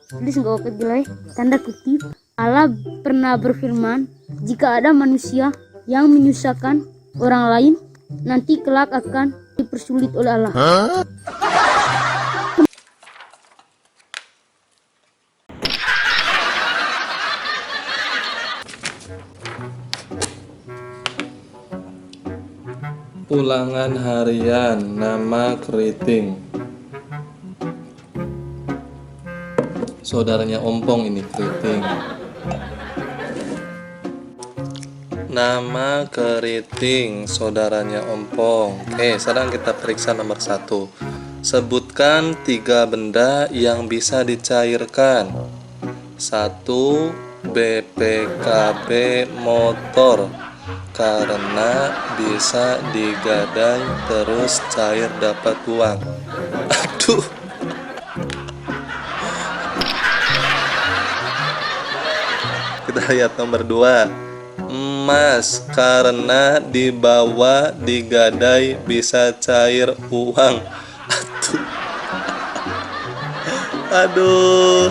Tulis nggak oke gilai. Tanda kutip. Allah pernah berfirman, jika ada manusia yang menyusahkan orang lain, nanti kelak akan dipersulit oleh Allah. Ulangan harian nama keriting. Saudaranya ompong ini keriting. Nama keriting saudaranya ompong. Sekarang kita periksa nomor 1. Sebutkan 3 benda yang bisa dicairkan. 1. BPKB motor, karena bisa digadai terus cair dapat uang. Aduh. Kita lihat nomor 2. Emas, karena dibawa digadai bisa cair uang. Aduh.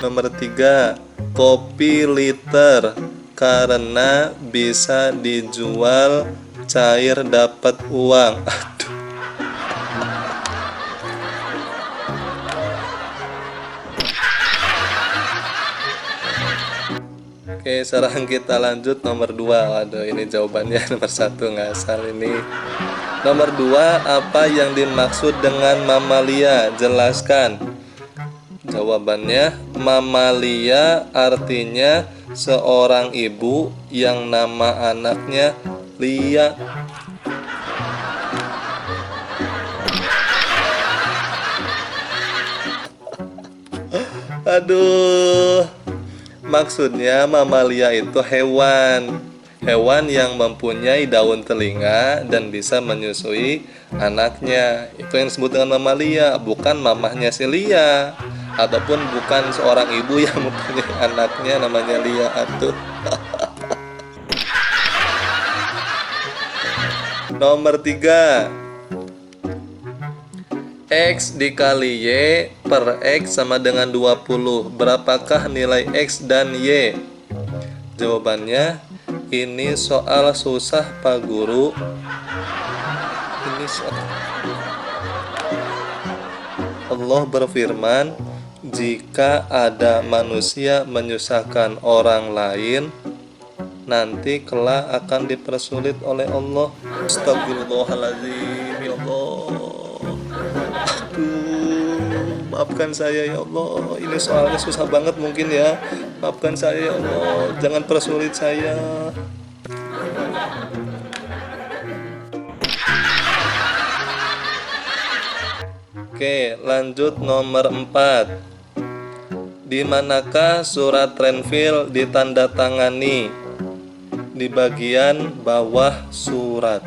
Nomor 3. Kopi liter, karena bisa dijual cair dapat uang. Aduh. Sekarang kita lanjut nomor 2. Waduh, ini jawabannya nomor 1 ngasal ini. Nomor 2, apa yang dimaksud dengan mamalia? Jelaskan. Jawabannya, mamalia artinya seorang ibu yang nama anaknya Lia. Aduh. Maksudnya mamalia itu hewan yang mempunyai daun telinga dan bisa menyusui anaknya. Itu yang disebut dengan mamalia, bukan mamahnya si Lia, ataupun bukan seorang ibu yang mempunyai anaknya namanya Lia. Aduh. Nomor 3. X dikali Y per X sama dengan 20. Berapakah nilai X dan Y? Jawabannya, ini soal susah Pak Guru. Ini soal. Allah berfirman, jika ada manusia menyusahkan orang lain, nanti kelak akan dipersulit oleh Allah. Astagfirullahaladzim, ya Allah. Maafkan saya ya Allah, ini soalnya susah banget mungkin ya. Maafkan saya ya Allah, jangan persulit saya. Lanjut nomor 4. Di manakah surat Renville ditandatangani? Di bagian bawah surat.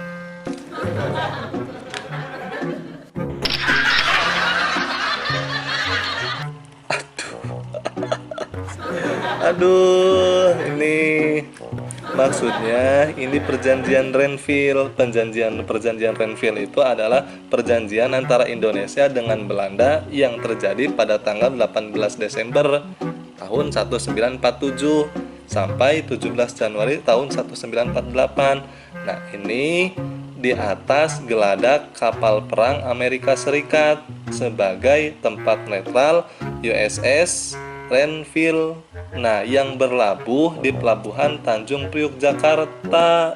Aduh, ini maksudnya ini perjanjian Renville. Perjanjian Renville itu adalah perjanjian antara Indonesia dengan Belanda yang terjadi pada tanggal 18 Desember tahun 1947 sampai 17 Januari tahun 1948. Nah, ini di atas geladak kapal perang Amerika Serikat sebagai tempat netral USS Renville. Nah, yang berlabuh di pelabuhan Tanjung Priuk, Jakarta.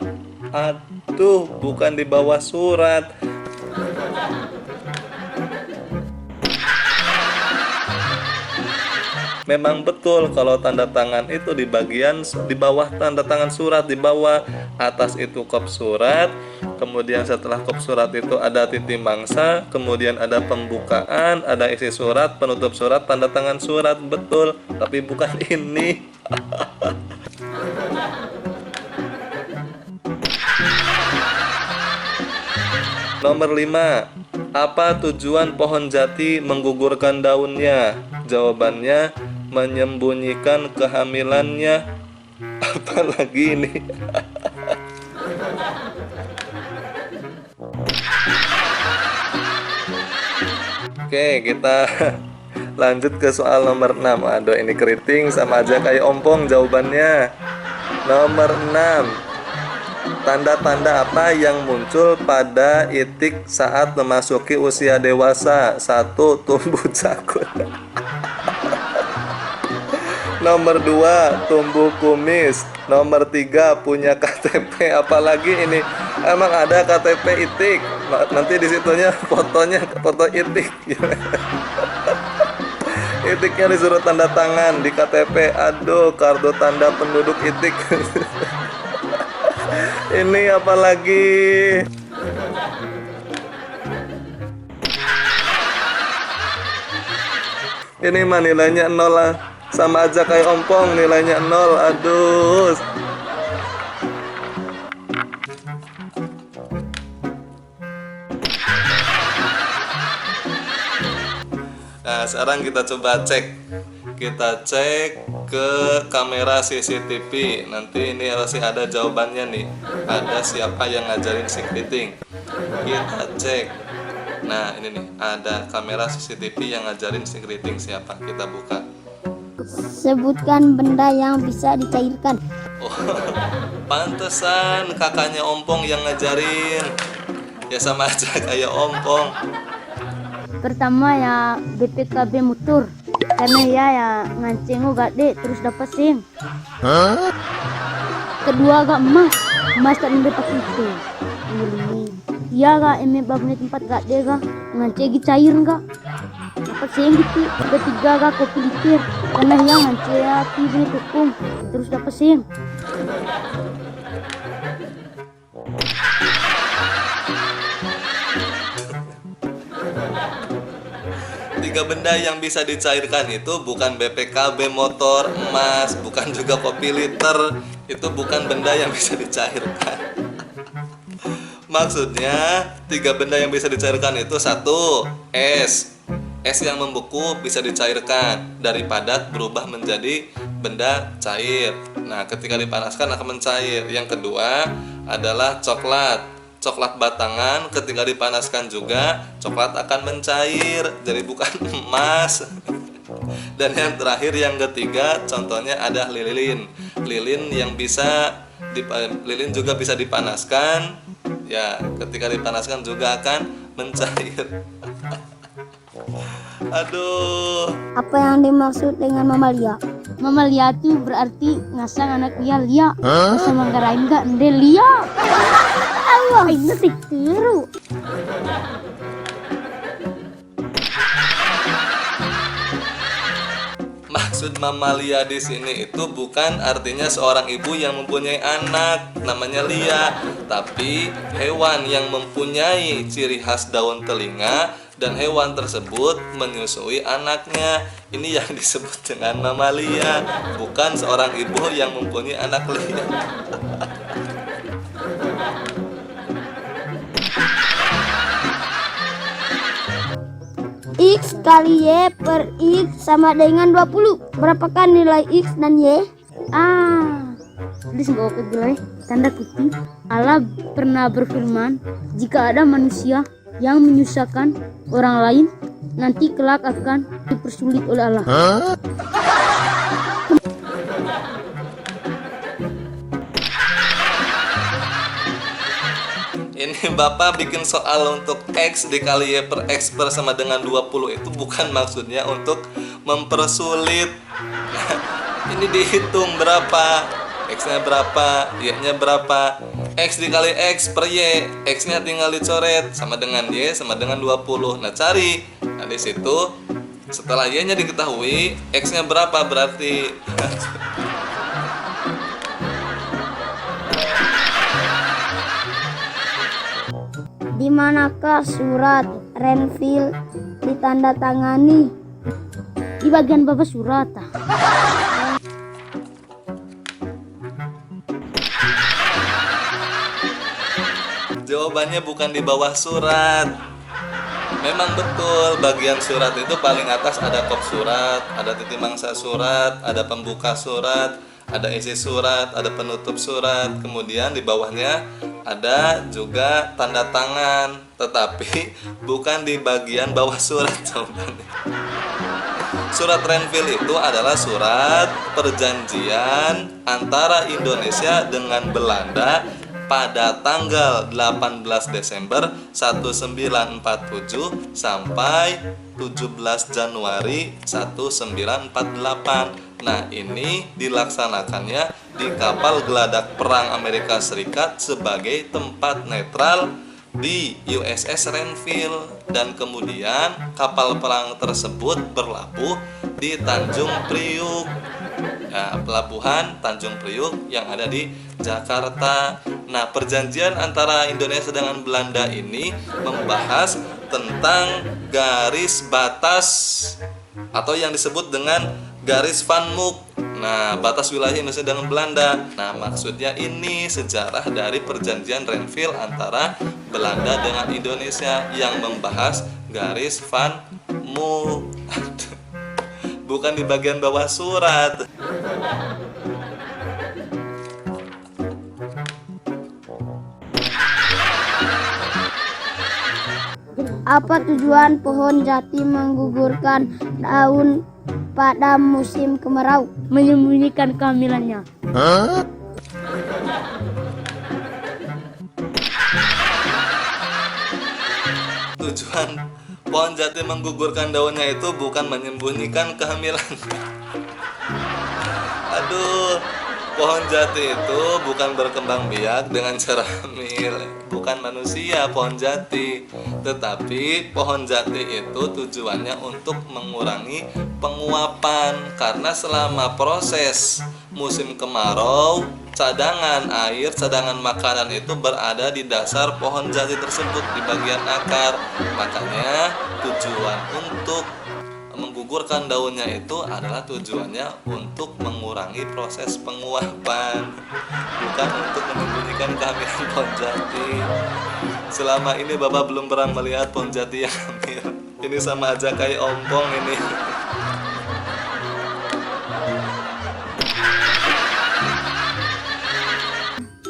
Aduh, bukan di bawah surat. Memang betul kalau tanda tangan itu di bagian di bawah tanda tangan surat, di bawah. Atas itu kop surat, kemudian setelah kop surat itu ada titik mangsa, kemudian ada pembukaan, ada isi surat, penutup surat, tanda tangan surat. Betul, tapi bukan ini. Nomor 5. Apa tujuan pohon jati menggugurkan daunnya? Jawabannya, menyembunyikan kehamilannya. Apalagi ini. Oke, kita lanjut ke soal nomor 6. Aduh, ini keriting sama aja kayak ompong jawabannya. Nomor 6. Tanda-tanda apa yang muncul pada itik saat memasuki usia dewasa? 1. Tumbuh janggut. Nomor 2. Tumbuh kumis. Nomor 3. Punya KTP. Apalagi ini, emang ada KTP itik? Nanti disitunya fotonya foto itik. Itiknya disuruh tanda tangan di KTP. Aduh, kartu tanda penduduk itik. Ini apalagi? Ini mah nilainya 0 lah. Sama aja kayak ompong, nilainya 0. Aduh. Nah, sekarang kita coba cek. Kita cek ke kamera CCTV. Nanti ini pasti ada jawabannya nih. Ada siapa yang ngajarin si keriting. Kita cek. Nah, ini nih, ada kamera CCTV yang ngajarin si keriting siapa. Kita buka. Sebutkan benda yang bisa dicairkan. Oh, pantesan kakaknya ompong yang ngajarin. Ya sama aja kayak ompong. Pertama ya BPKB motor. Karena ya ngancengo gade terus dapat sing. Kedua gak emas. Emas tak nende pakai itu. Ini. Iya gak eme babnya tempat gade gak ngancegi cair gak. Dapat sing gitu. Ketiga gak kopi litir. Karena ya ngance ya tiba tukung terus dapat sing. Tiga benda yang bisa dicairkan itu bukan BPKB motor, emas, bukan juga kopi liter. Itu bukan benda yang bisa dicairkan. Maksudnya tiga benda yang bisa dicairkan itu 1. Es. Es yang membeku bisa dicairkan. Dari padat berubah menjadi benda cair. Nah, ketika dipanaskan akan mencair. Yang kedua adalah coklat. Coklat batangan ketika dipanaskan juga coklat akan mencair, jadi bukan emas. Dan yang terakhir, yang ketiga, contohnya ada lilin. Lilin juga bisa dipanaskan. Ya, ketika dipanaskan juga akan mencair. Aduh. Apa yang dimaksud dengan mamalia? Mamalia itu berarti ngasang anak lia. Bisa manggarain gak ende lia. Allah ini tiru. Maksud mamalia di sini itu bukan artinya seorang ibu yang mempunyai anak namanya lia, tapi hewan yang mempunyai ciri khas daun telinga dan hewan tersebut menyusui anaknya. Ini yang disebut dengan mamalia, bukan seorang ibu yang mempunyai anak lia. X kali Y per X sama dengan 20. Berapakah nilai X dan Y? Tulis nggak oke gue. Tanda kutip. Allah pernah berfirman, jika ada manusia yang menyusahkan orang lain, nanti kelak akan dipersulit oleh Allah. Ini Bapak bikin soal untuk X dikali Y per X per sama dengan 20. Itu bukan maksudnya untuk mempersulit. Ini dihitung berapa, X-nya berapa, Y-nya berapa. X dikali X per Y, X-nya tinggal dicoret, sama dengan Y sama dengan 20. Nah, cari. Nah, di situ setelah Y-nya diketahui, X-nya berapa berarti. Di manakah surat Renville ditandatangani? Di bagian bawah surat. Jawabannya bukan di bawah surat. Memang betul, bagian surat itu paling atas ada kop surat, ada titik mangsa surat, ada pembuka surat, ada isi surat, ada penutup surat. Kemudian di bawahnya ada juga tanda tangan, tetapi bukan di bagian bawah surat. Surat Renville itu adalah surat perjanjian antara Indonesia dengan Belanda pada tanggal 18 Desember 1947 sampai 17 Januari 1948. Nah, ini dilaksanakannya di kapal geladak perang Amerika Serikat sebagai tempat netral di USS Renville, dan kemudian kapal perang tersebut berlabuh di Tanjung Priuk. Nah, pelabuhan Tanjung Priuk yang ada di Jakarta. Nah, perjanjian antara Indonesia dengan Belanda ini membahas tentang garis batas atau yang disebut dengan garis Van Mook. Nah, batas wilayah Indonesia dengan Belanda. Nah, maksudnya ini sejarah dari perjanjian Renville antara Belanda dengan Indonesia yang membahas garis Van Mook. Bukan di bagian bawah surat. Apa tujuan pohon jati menggugurkan daun pada musim kemarau? Menyembunyikan kehamilannya. Tujuan pohon jati menggugurkan daunnya itu bukan menyembunyikan kehamilan. Aduh, pohon jati itu bukan berkembang biak dengan cara hamil. Bukan manusia pohon jati, tetapi pohon jati itu tujuannya untuk mengurangi penguapan, karena selama proses musim kemarau, cadangan air, cadangan makanan itu berada di dasar pohon jati tersebut di bagian akar. Makanya tujuan untuk menggugurkan daunnya itu adalah tujuannya untuk mengurangi proses penguapan, bukan untuk menyembunyikan kehamilan pohon jati. Selama ini Bapak belum pernah melihat pohon jati yang hamil. Ini sama aja kayak ompong ini.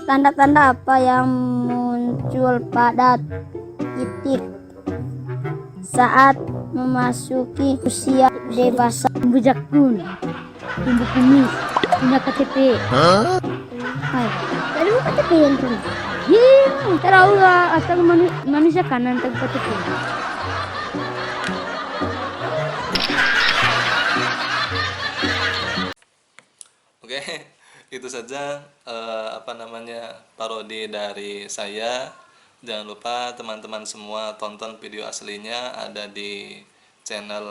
Tanda-tanda apa yang muncul pada titik saat memasuki usia dewasa? Tumbuh jakun, tumbuh kumis, punya KTP. Hai, tadi mau KTP yang tuh? Iya, tahu lah, asal manusia kanan tak KTP. Oke, itu saja parodi dari saya. Jangan lupa teman-teman semua tonton video aslinya, ada di channel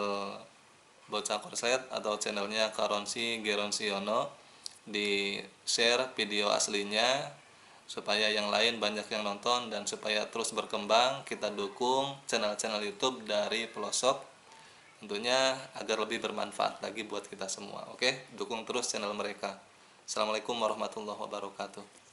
Bocah Korset atau channelnya Karonsi Geronsiono. Di share video aslinya supaya yang lain banyak yang nonton, dan supaya terus berkembang kita dukung channel-channel YouTube dari pelosok, tentunya agar lebih bermanfaat lagi buat kita semua. Oke, dukung terus channel mereka. Assalamualaikum warahmatullahi wabarakatuh.